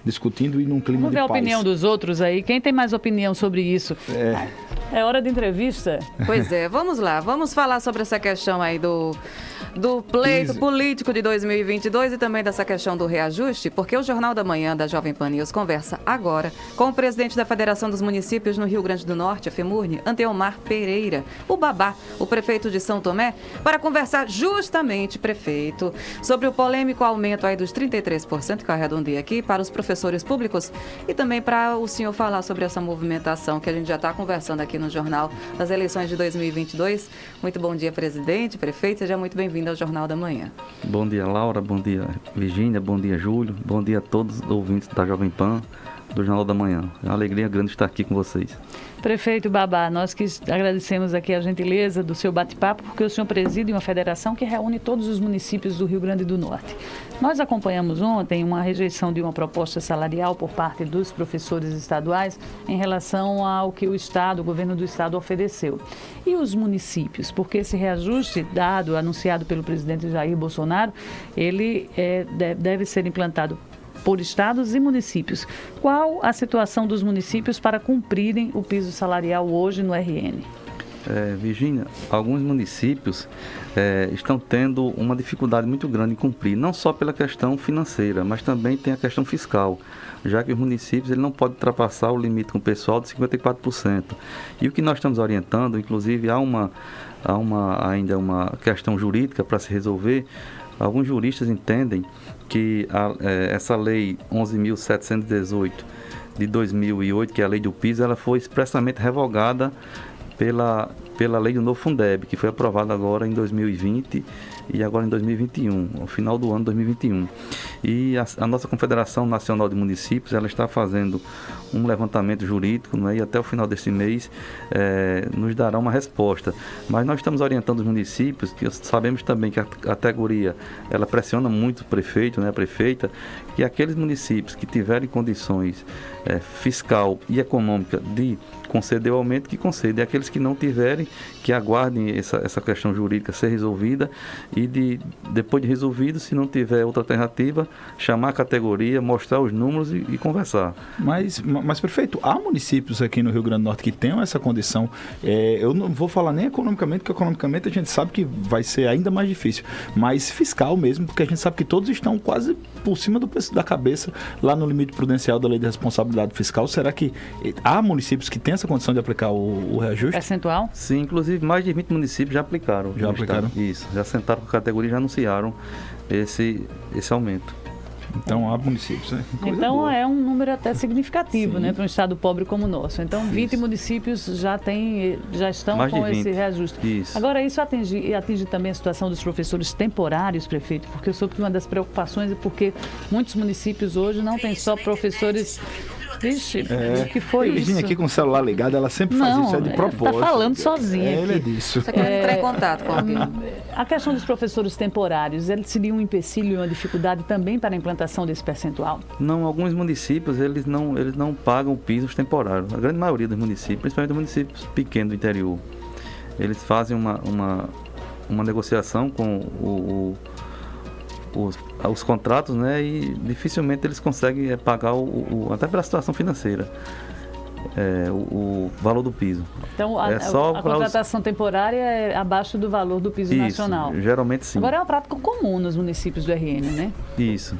discutindo e num clima Vamos de ver paz. a opinião dos outros aí. Quem tem mais opinião sobre isso? É hora de entrevista? Pois é, vamos lá. Vamos falar sobre essa questão aí do pleito político de 2022 e também dessa questão do reajuste, porque o Jornal da Manhã da Jovem Pan News conversa agora com o presidente da Federação dos Municípios no Rio Grande do Norte, a FEMURNE, Anteomar Pereira, o Babá, o prefeito de São Tomé, para conversar justamente, prefeito, sobre o polêmico aumento aí dos 33%, que eu arredondei aqui, para os professores públicos e também para o senhor falar sobre essa movimentação que a gente já está conversando aqui no Jornal das eleições de 2022. Muito bom dia, presidente, prefeito, seja muito bem-vindo ao Jornal da Manhã. Bom dia, Laura, bom dia, Virgínia, bom dia, Júlio, bom dia a todos os ouvintes da Jovem Pan, do Jornal da Manhã. É uma alegria grande estar aqui com vocês. Prefeito Babá, nós que agradecemos aqui a gentileza do seu bate-papo, porque o senhor preside uma federação que reúne todos os municípios do Rio Grande do Norte. Nós acompanhamos ontem uma rejeição de uma proposta salarial por parte dos professores estaduais em relação ao que o governo do estado ofereceu. E os municípios? Porque esse reajuste dado, anunciado pelo presidente Jair Bolsonaro, ele deve ser implantado por estados e municípios. Qual a situação dos municípios para cumprirem o piso salarial hoje no RN? Virgínia, alguns municípios estão tendo uma dificuldade muito grande em cumprir, não só pela questão financeira, mas também tem a questão fiscal, já que os municípios ele não podem ultrapassar o limite com o pessoal de 54%. E o que nós estamos orientando, inclusive há ainda uma questão jurídica para se resolver. Alguns juristas entendem que essa lei 11.718 de 2008, que é a lei do piso, ela foi expressamente revogada pela lei do novo Fundeb, que foi aprovada agora em 2020 e agora em 2021, no final do ano de 2021. E a nossa Confederação Nacional de Municípios, ela está fazendo um levantamento jurídico, né, e até o final desse mês nos dará uma resposta. Mas nós estamos orientando os municípios, que sabemos também que a categoria ela pressiona muito o prefeito, né, a prefeita, que aqueles municípios que tiverem condições fiscal e econômica de conceder o aumento, que concedem. E aqueles que não tiverem, que aguardem essa questão jurídica ser resolvida e depois de resolvido, se não tiver outra alternativa, chamar a categoria, mostrar os números e conversar. Mas, prefeito, há municípios aqui no Rio Grande do Norte que tenham essa condição. Eu não vou falar nem economicamente, porque economicamente a gente sabe que vai ser ainda mais difícil, mas fiscal mesmo, porque a gente sabe que todos estão quase por cima do preço da cabeça, lá no limite prudencial da lei de responsabilidade fiscal. Será que há municípios que têm essa condição de aplicar o reajuste? Percentual? Sim, inclusive mais de 20 municípios já aplicaram. Já aplicaram? Isso, já sentaram com a categoria e já anunciaram esse aumento. Então há municípios, né? Então boa. é um número até significativo, Sim. né, para um estado pobre como o nosso. Então 20 Isso. municípios já estão Mais de com 20. esse reajuste. Isso. Agora, isso atinge também a situação dos professores temporários, prefeito, porque eu soube que uma das preocupações é porque muitos municípios hoje não têm só professores. Vixe, o que foi isso? Virgínia aqui com o celular ligado, ela sempre faz isso, é de propósito. Está falando sozinha Ele é aqui. disso. Você quer entrar em contato com alguém? A questão dos professores temporários, ele seria um empecilho e uma dificuldade também para a implantação desse percentual? Não, alguns municípios eles não pagam pisos temporários. A grande maioria dos municípios, principalmente os municípios pequenos do interior, eles fazem uma negociação com os contratos, né, e dificilmente eles conseguem pagar até pela situação financeira, o valor do piso. Então, a contratação temporária é abaixo do valor do piso nacional. Geralmente sim. Agora é uma prática comum nos municípios do RN, né? Isso.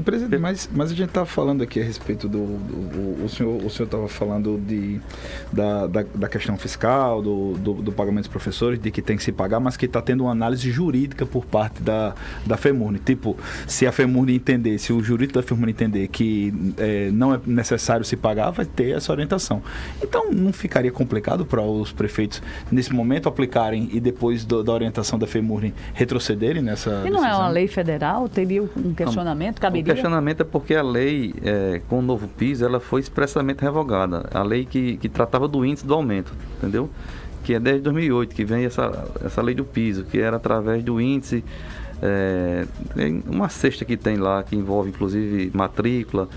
Presidente, mas a gente estava falando aqui a respeito o senhor estava falando da questão fiscal, do pagamento dos professores, de que tem que se pagar, mas que está tendo uma análise jurídica por parte da FEMURNE. Tipo, se a FEMURNE entender, se o jurídico da FEMURNE entender que não é necessário se pagar, vai ter essa orientação. Então, não ficaria complicado para os prefeitos, nesse momento, aplicarem e depois da orientação da FEMURNE retrocederem nessa decisão? E não é uma lei federal? Teria um questionamento? Caberia? O questionamento é porque a lei, com o novo piso, ela foi expressamente revogada. A lei que tratava do índice do aumento, entendeu? Que é desde 2008 que vem essa lei do piso, que era através do índice Tem uma cesta que tem lá, que envolve inclusive matrícula,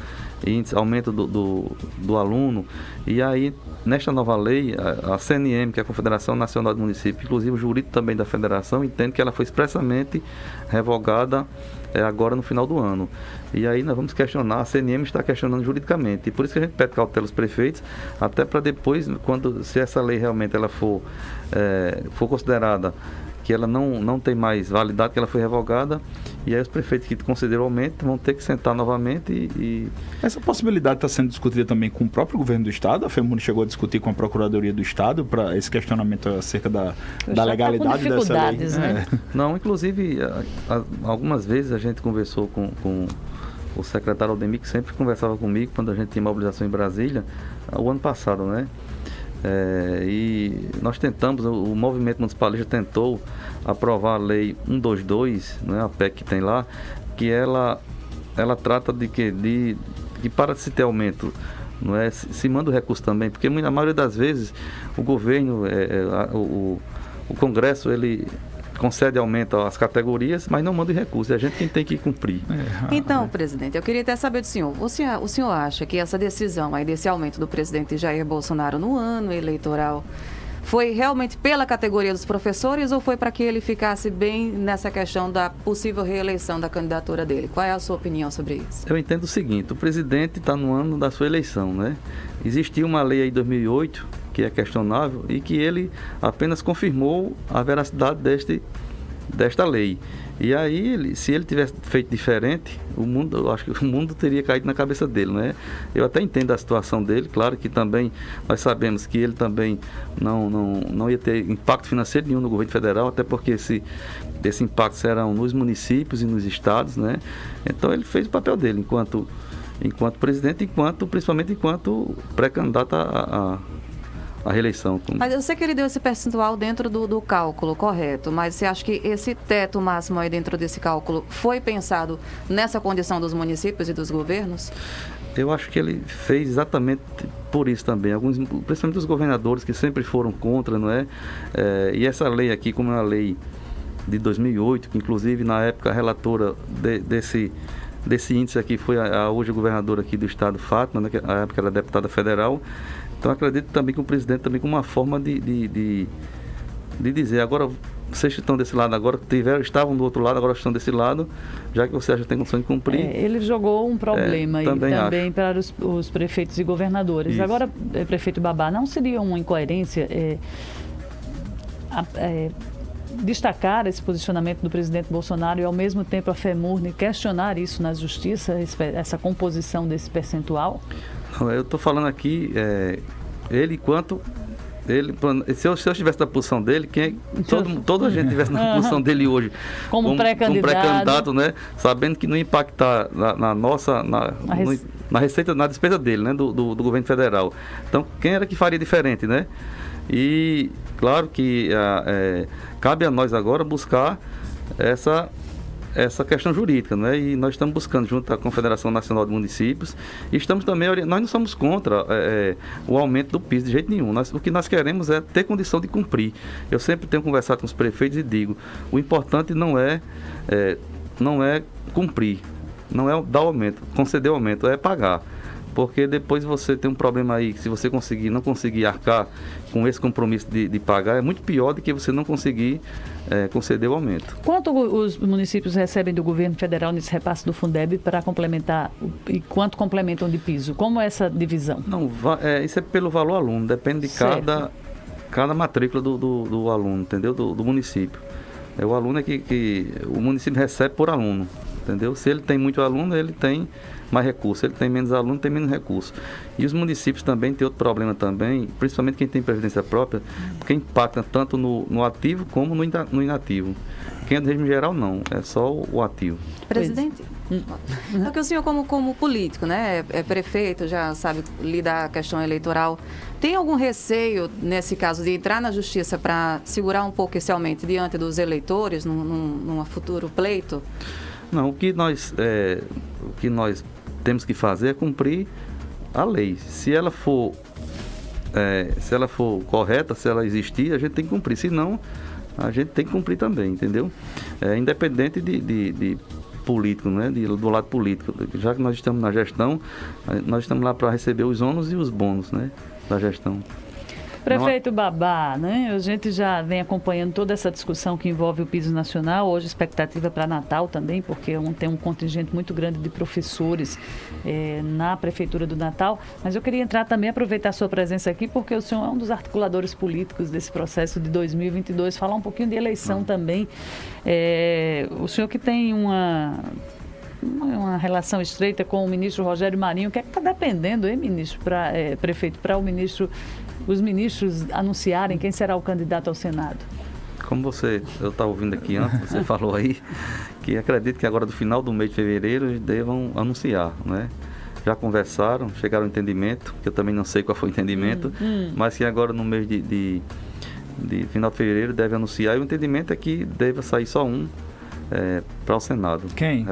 índice, aumento do aluno. E aí, nesta nova lei, a CNM, que é a Confederação Nacional de Municípios, inclusive o jurídico também da federação, entende que ela foi expressamente revogada agora no final do ano. E aí nós vamos questionar, a CNM está questionando juridicamente. E por isso que a gente pede cautela aos prefeitos, até para depois, se essa lei realmente ela for considerada que ela não tem mais validade, que ela foi revogada, e aí os prefeitos que concederam o aumento vão ter que sentar novamente e... Essa possibilidade está sendo discutida também com o próprio governo do Estado. A FEMURNE chegou a discutir com a Procuradoria do Estado para esse questionamento acerca da legalidade dessa lei. Né? Não, inclusive, algumas vezes a gente conversou com o secretário Aldemir, que sempre conversava comigo quando a gente tinha mobilização em Brasília, o ano passado, né? E nós tentamos, o movimento municipalista tentou aprovar a lei 122, né, a PEC que tem lá, que ela trata de que para se ter aumento, não é, se manda o recurso também, porque a maioria das vezes o governo, o Congresso, ele concede aumento às categorias, mas não manda recurso, é a gente quem tem que cumprir. Então, presidente, eu queria até saber do senhor, o senhor acha que essa decisão aí desse aumento do presidente Jair Bolsonaro no ano eleitoral foi realmente pela categoria dos professores ou foi para que ele ficasse bem nessa questão da possível reeleição da candidatura dele? Qual é a sua opinião sobre isso? Eu entendo o seguinte, o presidente está no ano da sua eleição, né? Existia uma lei aí em 2008 que é questionável e que ele apenas confirmou a veracidade desta lei. E aí, se ele tivesse feito diferente, eu acho que o mundo teria caído na cabeça dele, né? Eu até entendo a situação dele, claro que também nós sabemos que ele também não ia ter impacto financeiro nenhum no governo federal, até porque esse impacto serão nos municípios e nos estados, né? Então ele fez o papel dele enquanto presidente, principalmente enquanto pré-candidato a reeleição. Mas eu sei que ele deu esse percentual dentro do cálculo, correto, mas você acha que esse teto máximo aí dentro desse cálculo foi pensado nessa condição dos municípios e dos governos? Eu acho que ele fez exatamente por isso também, principalmente os governadores que sempre foram contra, não é? E essa lei aqui, como é uma lei de 2008, que inclusive na época a relatora desse índice aqui foi a hoje governadora aqui do estado, Fátima, né, que na época era deputada federal. Então acredito também que o presidente também com uma forma de dizer, agora vocês estão desse lado agora, estavam do outro lado, agora estão desse lado, já que você acha que tem condição de cumprir. Ele jogou um problema aí também para os prefeitos e governadores. Isso. Agora, prefeito Babá, não seria uma incoerência destacar esse posicionamento do presidente Bolsonaro e ao mesmo tempo a FEMURNE questionar isso na justiça, essa composição desse percentual? Não, eu estou falando aqui, se eu estivesse na posição dele, toda a gente estivesse na posição dele hoje, como pré-candidato, né, sabendo que não ia impactar na receita, na despesa dele, né, do governo federal. Então, quem era que faria diferente, né? E claro que cabe a nós agora buscar essa questão jurídica, né? E nós estamos buscando junto à Confederação Nacional de Municípios e estamos também, nós não somos contra o aumento do piso de jeito nenhum. O que nós queremos é ter condição de cumprir. Eu sempre tenho conversado com os prefeitos e digo, o importante não é cumprir, não é dar aumento, conceder aumento, é pagar. Porque depois você tem um problema aí, se você não conseguir arcar com esse compromisso de pagar, é muito pior do que você não conseguir conceder o aumento. Quanto os municípios recebem do governo federal nesse repasse do Fundeb para complementar, e quanto complementam de piso? Como é essa divisão? Não, isso é pelo valor aluno, depende de cada matrícula do aluno, entendeu? Do município. O aluno é que o município recebe por aluno, entendeu? Se ele tem muito aluno, ele tem mais recurso. Ele tem menos aluno, tem menos recurso. E os municípios também têm outro problema também, principalmente quem tem previdência própria, porque impacta tanto no ativo como no inativo. Quem é do regime geral, não. É só o ativo. Presidente, porque o senhor como político, né, é prefeito, já sabe lidar a questão eleitoral, tem algum receio, nesse caso, de entrar na justiça para segurar um pouco esse aumento diante dos eleitores, num futuro pleito? Não, o que nós temos que fazer é cumprir a lei. Se ela for correta, se ela existir, a gente tem que cumprir. Se não, a gente tem que cumprir também, entendeu? Independente de político, né? Do lado político. Já que nós estamos na gestão, nós estamos lá para receber os ônus e os bônus, né? Da gestão. Prefeito Babá, né? A gente já vem acompanhando toda essa discussão que envolve o piso nacional. Hoje, expectativa para Natal também, porque tem um contingente muito grande de professores na Prefeitura do Natal. Mas eu queria entrar também, aproveitar a sua presença aqui, porque o senhor é um dos articuladores políticos desse processo de 2022. Falar um pouquinho de eleição também. O senhor que tem uma relação estreita com o ministro Rogério Marinho, o que é que está dependendo, hein, ministro, prefeito, para os ministros anunciarem quem será o candidato ao Senado? Como eu estava ouvindo aqui antes, você falou aí, que acredito que agora do final do mês de fevereiro eles devam anunciar, né? Já conversaram, chegaram ao entendimento, que eu também não sei qual foi o entendimento, mas que agora no mês de final de fevereiro deve anunciar, e o entendimento é que deva sair só um para o Senado. Quem?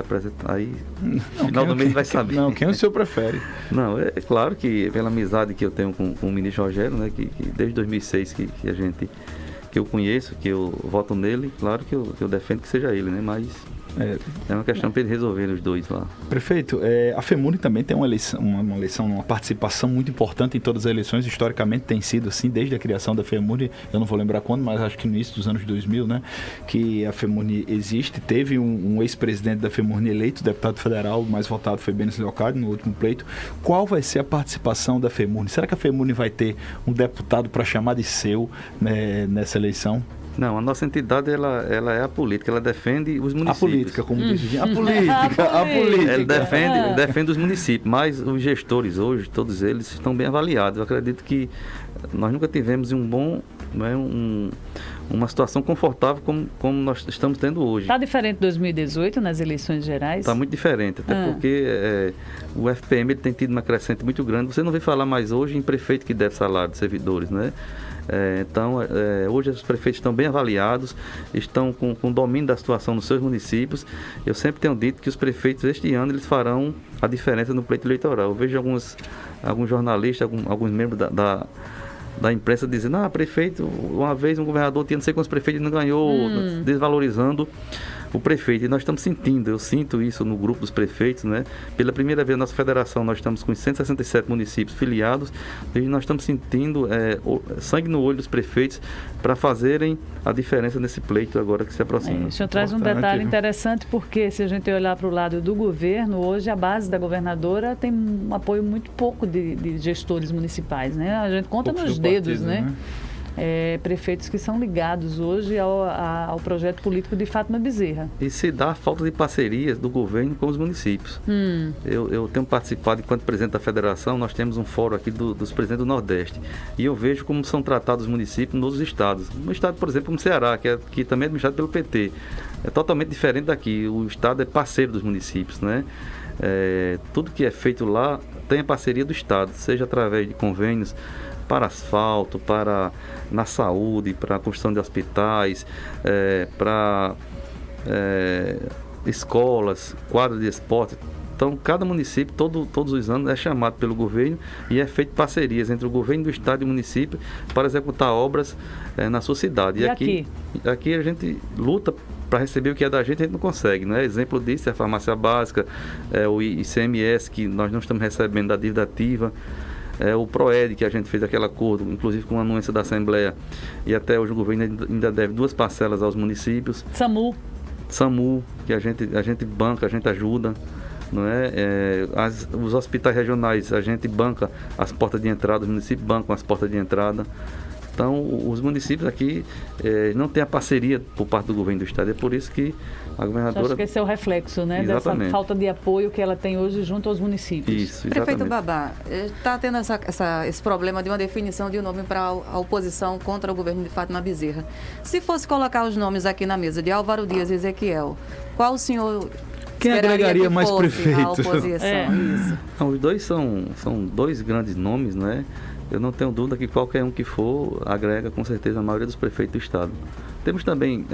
Aí, no final do mês vai saber. Não, quem o senhor prefere? Não, é claro que pela amizade que eu tenho com o ministro Rogério, né, que desde 2006 que eu conheço, que eu voto nele, claro que eu defendo que seja ele, né, mas é uma questão para eles resolverem os dois lá. Prefeito, a FEMURNE também tem uma participação muito importante em todas as eleições. Historicamente tem sido assim, desde a criação da FEMURNE, eu não vou lembrar quando, mas acho que no início dos anos 2000, né, que a FEMURNE existe. Teve um ex-presidente da FEMURNE eleito, deputado federal, o mais votado foi Benes Leocádio no último pleito. Qual vai ser a participação da FEMURNE? Será que a FEMURNE vai ter um deputado para chamar de seu, né, nessa eleição? Não, a nossa entidade ela é a política, ela defende os municípios. A política, como diz a política. Ela defende os municípios, mas os gestores hoje, todos eles estão bem avaliados. Eu acredito que nós nunca tivemos uma situação confortável como nós estamos tendo hoje. Está diferente de 2018 nas eleições gerais? Está muito diferente, até porque o FPM ele tem tido uma crescente muito grande. Você não vê falar mais hoje em prefeito que deve salário de servidores, né? Então, hoje os prefeitos estão bem avaliados, estão com domínio da situação nos seus municípios. Eu sempre tenho dito que os prefeitos este ano eles farão a diferença no pleito eleitoral. Eu vejo alguns jornalistas, alguns membros da imprensa dizendo, prefeito, uma vez um governador tinha não sei quantos prefeitos e não ganhou, desvalorizando o prefeito. E nós estamos eu sinto isso no grupo dos prefeitos, né? Pela primeira vez na nossa federação nós estamos com 167 municípios filiados e nós estamos sentindo sangue no olho dos prefeitos para fazerem a diferença nesse pleito agora que se aproxima. O senhor traz um detalhe interessante, porque se a gente olhar para o lado do governo, hoje a base da governadora tem um apoio muito pouco de gestores municipais, né? A gente conta nos dedos, né? Prefeitos que são ligados hoje ao projeto político de Fátima Bezerra. E se dá a falta de parcerias do governo com os municípios. Eu tenho participado, enquanto presidente da federação, nós temos um fórum aqui dos presidentes do Nordeste. E eu vejo como são tratados os municípios nos estados. No estado, por exemplo, como Ceará, que também é administrado pelo PT. É totalmente diferente daqui. O estado é parceiro dos municípios, né? Tudo que é feito lá tem a parceria do estado, seja através de convênios para asfalto, na saúde, para a construção de hospitais, para escolas, quadras de esporte. Então, cada município, todos os anos, é chamado pelo governo e é feito parcerias entre o governo do estado e o município para executar obras na sua cidade. E aqui a gente luta para receber o que é da gente, a gente não consegue, né? Exemplo disso é a farmácia básica, o ICMS, que nós não estamos recebendo da dívida ativa. O PROED, que a gente fez aquele acordo, inclusive com a anuência da Assembleia, e até hoje o governo ainda deve 2 parcelas aos municípios. SAMU, que a gente banca, a gente ajuda, não é? Os hospitais regionais, a gente banca as portas de entrada, os municípios bancam as portas de entrada. Então, os municípios aqui não têm a parceria por parte do governo do estado. É por isso que a governadora... Acho que esse é o reflexo, né? Exatamente. Dessa falta de apoio que ela tem hoje junto aos municípios. Isso, exatamente. Prefeito Babá, está tendo esse problema de uma definição de um nome para a oposição contra o governo de Fátima Bezerra. Se fosse colocar os nomes aqui na mesa de Álvaro Dias e Ezequiel, qual o senhor Quem esperaria agregaria que mais fosse prefeito? A oposição, isso. Não, os dois são dois grandes nomes, né? Eu não tenho dúvida que qualquer um que for agrega com certeza a maioria dos prefeitos do estado. Temos também,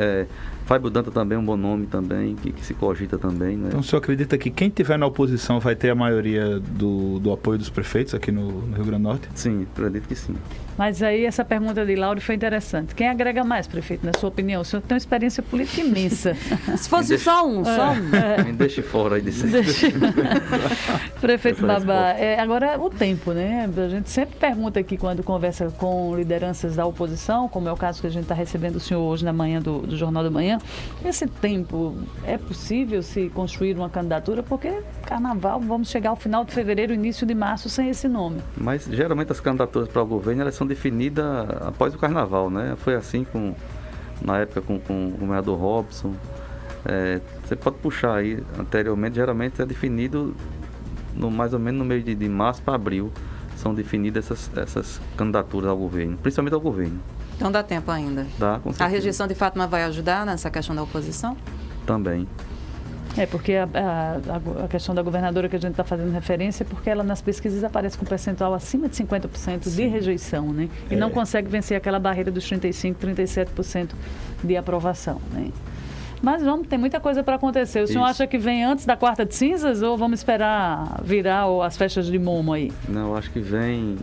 Fábio Danta também é um bom nome também, que se cogita também, né? Então o senhor acredita que quem tiver na oposição vai ter a maioria do apoio dos prefeitos aqui no Rio Grande do Norte? Sim, acredito que sim. Mas aí essa pergunta de Lauro foi interessante. Quem agrega mais, prefeito, na sua opinião? O senhor tem uma experiência política imensa. Se fosse só um. Me deixe fora aí desse. Prefeito Essa Babá, agora o tempo, né? A gente sempre pergunta aqui quando conversa com lideranças da oposição, como é o caso que a gente está recebendo o senhor hoje na manhã do Jornal da Manhã. Esse tempo, é possível se construir uma candidatura? Porque carnaval, vamos chegar ao final de fevereiro, início de março, sem esse nome. Mas geralmente as candidaturas para o governo elas são definidas após o carnaval, né? Foi assim na época com o governador Robson. Você pode puxar aí anteriormente, geralmente é definido mais ou menos no mês de março para abril. São definidas essas candidaturas ao governo, principalmente ao governo. Então dá tempo ainda. Dá, com certeza. A rejeição de Fátima vai ajudar nessa questão da oposição? Também. Porque a questão da governadora que a gente está fazendo referência, porque ela nas pesquisas aparece com um percentual acima de 50% de rejeição, né? E não consegue vencer aquela barreira dos 35%, 37% de aprovação, né? Mas tem muita coisa para acontecer. O senhor acha que vem antes da quarta de cinzas ou vamos esperar virar as festas de Momo aí? Não, acho que vem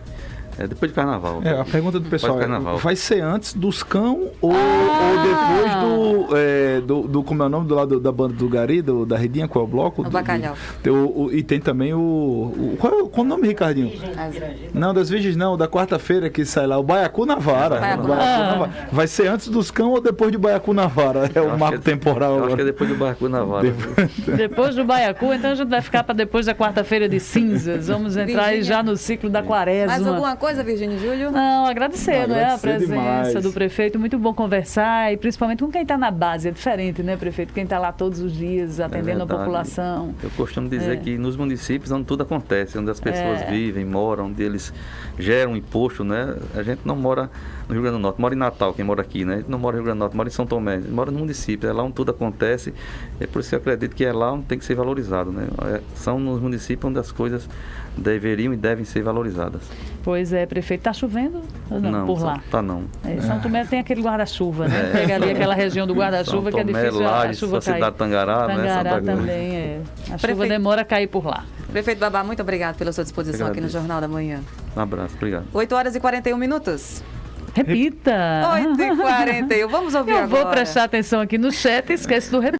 depois de carnaval. A pergunta do pessoal vai ser antes dos cão ou depois do como é o nome do lado da banda do Gari, da Redinha, qual é o bloco? O Bacalhau. E tem também qual é o nome, Ricardinho? Não, das Virgens não, da quarta-feira que sai lá, o Baiacu na Vara. Vai ser antes dos cão ou depois de Baiacu na Vara? É o marco temporal. Eu acho que é depois do Baiacu na Vara. Depois do Baiacu, então a gente vai ficar para depois da quarta-feira de cinzas. Vamos entrar aí já no ciclo da quaresma. Mais alguma coisa, Virgínia e Júlio? Não, agradecer, não é? A presença demais do prefeito, muito bom conversar e principalmente com quem está na base, é diferente, né, prefeito? Quem está lá todos os dias atendendo a população. Eu costumo dizer que nos municípios onde tudo acontece, onde as pessoas vivem, moram, onde eles geram imposto, né? A gente não mora no Rio Grande do Norte, mora em Natal, quem mora aqui, né? A gente não mora no Rio Grande do Norte, mora em São Tomé, mora no município, é lá onde tudo acontece, é por isso que eu acredito que é lá onde tem que ser valorizado, né? São nos municípios onde as coisas deveriam e devem ser valorizadas. Pois é, prefeito, está chovendo ou não, por lá? Tá não. São Tomé tem aquele guarda-chuva, né? Pega ali aquela região do guarda-chuva que é difícil Lages, a chuva cair. cidade de Tangará, né? Tangará também, A chuva demora a cair por lá. Prefeito Babá, muito obrigado pela sua disposição aqui no Jornal da Manhã. Um abraço, obrigado. 8h41. Repita! 8h41, vamos ouvir agora. Eu vou prestar atenção aqui no chat, esquece do repito.